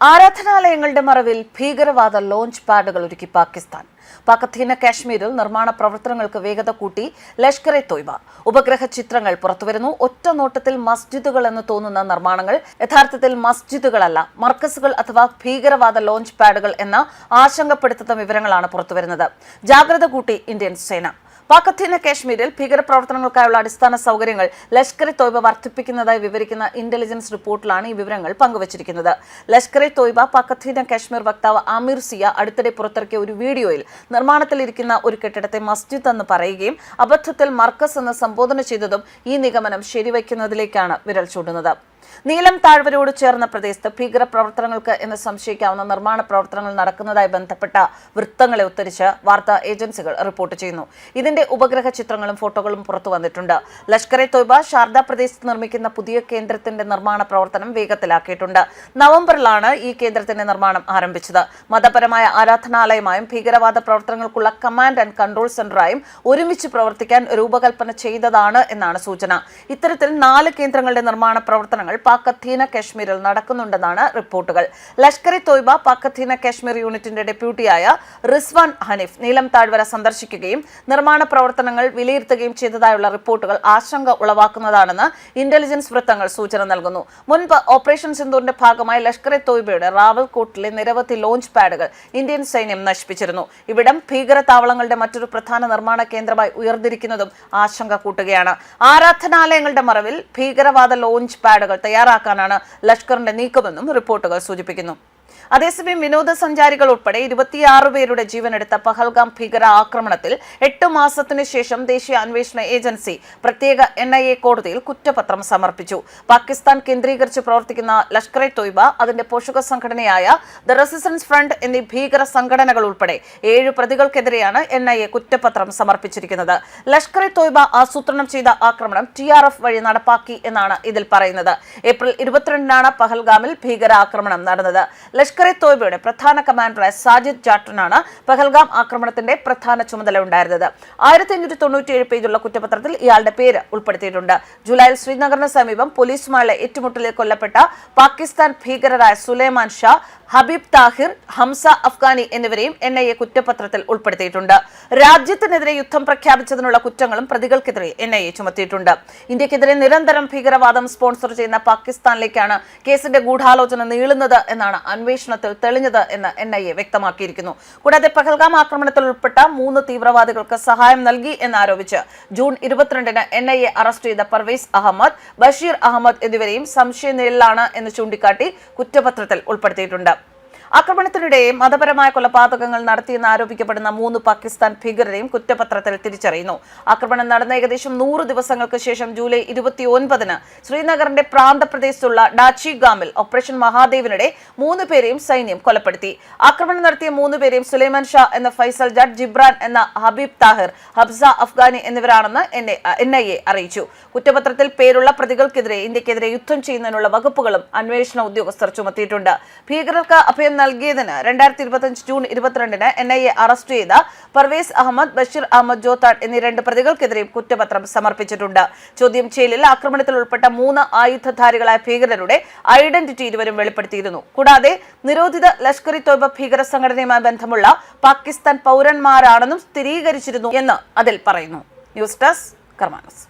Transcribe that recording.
ആരാധനാലയങ്ങളുടെ മറവിൽ ഭീകരവാദ ലോഞ്ച് പാഡുകൾ ഒരുക്കി പാകിസ്ഥാൻ. പാക് അധീന കാശ്മീരിൽ നിർമ്മാണ പ്രവർത്തനങ്ങൾക്ക് വേഗത കൂട്ടി ലഷ്കർ-ഇ തോയ്ബ. ഉപഗ്രഹ ചിത്രങ്ങൾ പുറത്തുവരുന്നു. ഒറ്റ നോട്ടത്തിൽ മസ്ജിദുകൾ എന്ന് തോന്നുന്ന നിർമ്മാണങ്ങൾ യഥാർത്ഥത്തിൽ മസ്ജിദുകളല്ല, മർക്കസുകൾ അഥവാ ഭീകരവാദ ലോഞ്ച് പാഡുകൾ എന്ന ആശങ്കപ്പെടുത്തുന്ന വിവരങ്ങളാണ് പുറത്തുവരുന്നത്. ജാഗ്രത കൂട്ടി ഇന്ത്യൻ സേന. പാക് അധീന കാശ്മീരിൽ ഭീകരപ്രവർത്തനങ്ങൾക്കായുള്ള അടിസ്ഥാന സൗകര്യങ്ങൾ ലഷ്കർ-ഇ തോയ്ബ വർദ്ധിപ്പിക്കുന്നതായി വിവരിക്കുന്ന ഇന്റലിജൻസ് റിപ്പോർട്ടിലാണ് ഈ വിവരങ്ങൾ പങ്കുവച്ചിരിക്കുന്നത്. ലഷ്കർ-ഇ തോയ്ബ പാക് അധീന കാശ്മീർ വക്താവ് ആമിർ സിയ അടുത്തിടെ പുറത്തിറക്കിയ ഒരു വീഡിയോയിൽ നിർമ്മാണത്തിലിരിക്കുന്ന ഒരു കെട്ടിടത്തെ മസ്ജിദ് എന്ന് പറയുകയും അബദ്ധത്തിൽ മർക്കസ് എന്ന് സംബോധന ചെയ്തതും ഈ നിഗമനം ശരിവയ്ക്കുന്നതിലേക്കാണ് വിരൽ ചൂണ്ടുന്നത്. നീലം താഴ്വരയോട് ചേർന്ന പ്രദേശത്ത് ഭീകരപ്രവർത്തനങ്ങൾക്ക് എന്ന് സംശയിക്കാവുന്ന നിർമ്മാണ പ്രവർത്തനങ്ങൾ നടക്കുന്നതായി ബന്ധപ്പെട്ട വൃത്തങ്ങളെ ഉദ്ധരിച്ച് വാർത്താ ഏജൻസികൾ റിപ്പോർട്ട് ചെയ്യുന്നു. ഇതിന്റെ ഉപഗ്രഹ ചിത്രങ്ങളും ഫോട്ടോകളും പുറത്തു വന്നിട്ടുണ്ട്. ലഷ്കർ-ഇ തോയ്ബ ഷാർദ പ്രദേശത്ത് നിർമ്മിക്കുന്ന പുതിയ കേന്ദ്രത്തിന്റെ നിർമ്മാണ പ്രവർത്തനം വേഗത്തിലാക്കിയിട്ടുണ്ട്. നവംബറിലാണ് ഈ കേന്ദ്രത്തിന്റെ നിർമ്മാണം ആരംഭിച്ചത്. മതപരമായ ആരാധനാലയമായും ഭീകരവാദ പ്രവർത്തനങ്ങൾക്കുള്ള കമാൻഡ് ആൻഡ് കൺട്രോൾ സെന്ററായും ഒരുമിച്ച് പ്രവർത്തിക്കാൻ രൂപകൽപ്പന ചെയ്തതാണ് എന്നാണ് സൂചന. ഇത്തരത്തിൽ 4 കേന്ദ്രങ്ങളുടെ നിർമ്മാണ പ്രവർത്തനങ്ങൾ പാക് അധീന കാശ്മീരിൽ നടക്കുന്നുണ്ടെന്നാണ് റിപ്പോർട്ടുകൾ. ലഷ്കർ-ഇ തോയ്ബ പാക് അധീന കാശ്മീർ യൂണിറ്റിന്റെ ഡെപ്യൂട്ടിയായ റിസ്വാൻ ഹനീഫ് നീലം താഴ്വര സന്ദർശിക്കുകയും നിർമ്മാണ പ്രവർത്തനങ്ങൾ വിലയിരുത്തുകയും ചെയ്തതായുള്ള റിപ്പോർട്ടുകൾ ആശങ്ക ഉളവാക്കുന്നതാണെന്ന് ഇന്റലിജൻസ് വൃത്തങ്ങൾ സൂചന നൽകുന്നു. മുൻപ് ഓപ്പറേഷൻ സിന്ദൂറിന്റെ ഭാഗമായി ലഷ്കർ-ഇ തോയ്ബയുടെ റാവൽകോട്ടിലെ നിരവധി ലോഞ്ച് പാഡുകൾ ഇന്ത്യൻ സൈന്യം നശിപ്പിച്ചിരുന്നു. ഇവിടം ഭീകര താവളങ്ങളുടെ മറ്റൊരു പ്രധാന നിർമ്മാണ കേന്ദ്രമായി ഉയർന്നിരിക്കുന്നതും ആശങ്ക കൂട്ടുകയാണ്. ആരാധനാലയങ്ങളുടെ മറവിൽ ഭീകരവാദ ലോഞ്ച് പാഡുകൾ തയ്യാറാക്കാനാണ് ലഷ്കറിന്റെ നീക്കമെന്നും റിപ്പോർട്ടുകൾ സൂചിപ്പിക്കുന്നു. അതേസമയം വിനോദസഞ്ചാരികൾ ഉൾപ്പെടെ 26 പേരുടെ ജീവനെടുത്ത പഹൽഗാം ഭീകര ആക്രമണത്തിൽ 8 മാസത്തിനു ശേഷം ദേശീയ അന്വേഷണ ഏജൻസി പ്രത്യേക NIA കോടതിയിൽ കുറ്റപത്രം സമർപ്പിച്ചു. പാകിസ്ഥാൻ കേന്ദ്രീകരിച്ച് പ്രവർത്തിക്കുന്ന ലഷ്കർ-ഇ തോയ്ബ, അതിന്റെ പോഷക സംഘടനയായ ദ റെസിസ്റ്റൻസ് ഫ്രണ്ട് എന്നീ ഭീകര സംഘടനകൾ ഉൾപ്പെടെ 7 പ്രതികൾക്കെതിരെയാണ് NIA കുറ്റപത്രം സമർപ്പിച്ചിരിക്കുന്നത്. ലഷ്കർ-ഇ തോയ്ബ ആസൂത്രണം ചെയ്ത ആക്രമണം TRF വഴി നടപ്പാക്കി എന്നാണ് ഇതിൽ പറയുന്നത്. ഏപ്രിൽ 22-നാണ് പഹൽഗാമിൽ ഭീകരാക്രമണം നടന്നത്. ലഷ്കർ-ഇ തോയ്ബയുടെ പ്രധാന കമാൻഡറായ സാജിദ് ജാട്ടനാണ് പഹൽഗാം ആക്രമണത്തിന്റെ പ്രധാന ചുമതല ഉണ്ടായിരുന്നത്. 1597 പേജുള്ള കുറ്റപത്രത്തിൽ ഇയാളുടെ പേര് ഉൾപ്പെടുത്തിയിട്ടുണ്ട്. ജൂലൈയിൽ ശ്രീനഗറിന് സമീപം പോലീസുമായുള്ള ഏറ്റുമുട്ടലിൽ കൊല്ലപ്പെട്ട പാകിസ്ഥാൻ ഭീകരരായ സുലൈമാൻ ഷാ, ഹബീബ് താഹിർ, ഹംസ അഫ്ഗാനി എന്നിവരെയും NIA കുറ്റപത്രത്തിൽ ഉൾപ്പെടുത്തിയിട്ടുണ്ട്. രാജ്യത്തിനെതിരെ യുദ്ധം പ്രഖ്യാപിച്ചതിനുള്ള കുറ്റങ്ങളും പ്രതികൾക്കെതിരെ NIA ചുമത്തിയിട്ടുണ്ട്. ഇന്ത്യക്കെതിരെ നിരന്തരം ഭീകരവാദം സ്പോൺസർ ചെയ്യുന്ന പാകിസ്ഥാനിലേക്കാണ് കേസിന്റെ ഗൂഢാലോചന നീളുന്നത് എന്നാണ് അന്വേഷണത്തിൽ തെളിഞ്ഞത് എന്ന് NIA വ്യക്തമാക്കിയിരിക്കുന്നു. കൂടാതെ പഹൽഗാം ആക്രമണത്തിൽ ഉൾപ്പെട്ട 3 തീവ്രവാദികൾക്ക് സഹായം നൽകി എന്നാരോപിച്ച് ജൂൺ 22-ന് NIA അറസ്റ്റ് ചെയ്ത പർവേസ് അഹമ്മദ്, ബഷീർ അഹമ്മദ് എന്നിവരെയും സംശയനിഴലിലാണ് എന്ന് ചൂണ്ടിക്കാട്ടി കുറ്റപത്രത്തിൽ ഉൾപ്പെടുത്തിയിട്ടുണ്ട്. ആക്രമണത്തിനിടെ മതപരമായ കൊലപാതകങ്ങൾ നടത്തിയെന്ന് ആരോപിക്കപ്പെടുന്ന 3 പാകിസ്ഥാൻ ഭീകരരെയും കുറ്റപത്രത്തിൽ തിരിച്ചറിയുന്നു. ആക്രമണം നടന്ന ഏകദേശം 100 ദിവസങ്ങൾക്ക് ശേഷം ജൂലൈ 29-ന് ശ്രീനഗറിന്റെ പ്രാന്തപ്രദേശത്തുള്ള ഡാച്ചിഗാമിൽ ഓപ്പറേഷൻ മഹാദേവിനിടെ 3 പേരെയും സൈന്യം കൊലപ്പെടുത്തി. ആക്രമണം നടത്തിയ 3 പേരെയും സുലൈമാൻ ഷാ എന്ന ഫൈസൽ ജട്ട്, ജിബ്രാൻ എന്ന ഹബീബ് താഹിർ, ഹംസ അഫ്ഗാനി എന്നിവരാണെന്ന് NIA അറിയിച്ചു. കുറ്റപത്രത്തിൽ പേരുള്ള പ്രതികൾക്കെതിരെ ഇന്ത്യക്കെതിരെ യുദ്ധം ചെയ്യുന്നതിനുള്ള വകുപ്പുകളും അന്വേഷണ ഉദ്യോഗസ്ഥർ ചുമത്തിയിട്ടുണ്ട്. ഭീകരർക്ക് അഭയം നൽകിയതിന് 2025 ജൂൺ 22-ന് NIA അറസ്റ്റ് ചെയ്ത പർവേസ് അഹമ്മദ്, ബഷീർ അഹമ്മദ് ജോത്താഡ് എന്നീ 2 പ്രതികൾക്കെതിരെയും കുറ്റപത്രം സമർപ്പിച്ചിട്ടുണ്ട്. ചോദ്യം ചെയ്യലിൽ ആക്രമണത്തിൽ ഉൾപ്പെട്ട 3 ആയുധധാരികളായ ഭീകരരുടെ ഐഡന്റിറ്റി ഇരുവരും വെളിപ്പെടുത്തിയിരുന്നു. കൂടാതെ നിരോധിത ലഷ്കർ-ഇ തോയ്ബ ഭീകര സംഘടനയുമായി ബന്ധമുള്ള പാകിസ്ഥാൻ പൗരന്മാരാണെന്നും സ്ഥിരീകരിച്ചിരുന്നു എന്ന് അതിൽ പറയുന്നു. News desk കർമാനസ്.